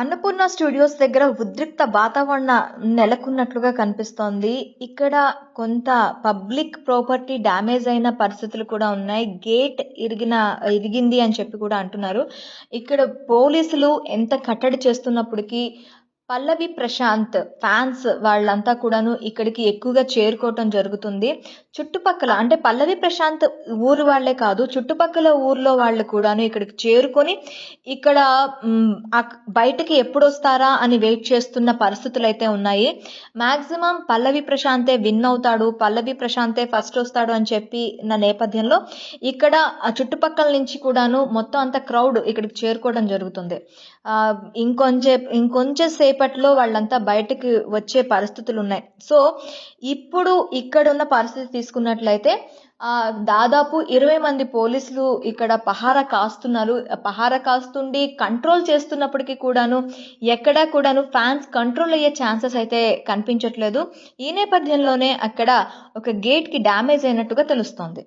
Annapurna studios దగ్గర ఉద్రిక్త వాతావరణం నెలకొన్నట్లుగా కనిపిస్తోంది. ఇక్కడ కొంత పబ్లిక్ ప్రాపర్టీ డ్యామేజ్ అయిన పరిస్థితులు కూడా ఉన్నాయి. గేట్ ఇరిగింది అని చెప్పి కూడా అంటున్నారు. ఇక్కడ పోలీసులు ఎంత కట్టడి చేస్తున్నప్పటికీ పల్లవి ప్రశాంత్ ఫ్యాన్స్ వాళ్ళంతా కూడాను ఇక్కడికి ఎక్కువగా చేరుకోవటం జరుగుతుంది. చుట్టుపక్కల అంటే పల్లవి ప్రశాంత్ ఊరు వాళ్ళే కాదు, చుట్టుపక్కల ఊర్లో వాళ్ళు కూడాను ఇక్కడికి చేరుకొని ఇక్కడ బయటకి ఎప్పుడొస్తారా అని వెయిట్ చేస్తున్న పరిస్థితులు అయితే ఉన్నాయి. మాక్సిమం పల్లవి ప్రశాంతే విన్ అవుతాడు, పల్లవి ప్రశాంతే ఫస్ట్ వస్తాడు అని చెప్పి నా నేపథ్యంలో ఇక్కడ ఆ చుట్టుపక్కల నుంచి కూడాను మొత్తం అంతా క్రౌడ్ ఇక్కడికి చేరుకోవడం జరుగుతుంది. ఇంకొంచెం సేపట్లో వాళ్ళంతా బయటకు వచ్చే పరిస్థితులు ఉన్నాయి. సో ఇప్పుడు ఇక్కడ ఉన్న పరిస్థితి తీసుకున్నట్లయితే దాదాపు 20 మంది పోలీసులు ఇక్కడ పహారా కాస్తున్నారు. పహారా కాస్తుండి కంట్రోల్ చేస్తున్నప్పటికీ కూడాను ఎక్కడా కూడాను ఫ్యాన్స్ కంట్రోల్ అయ్యే ఛాన్సెస్ అయితే కనిపించట్లేదు. ఈ నేపథ్యంలోనే అక్కడ ఒక గేట్ కి డ్యామేజ్ అయినట్టుగా తెలుస్తోంది.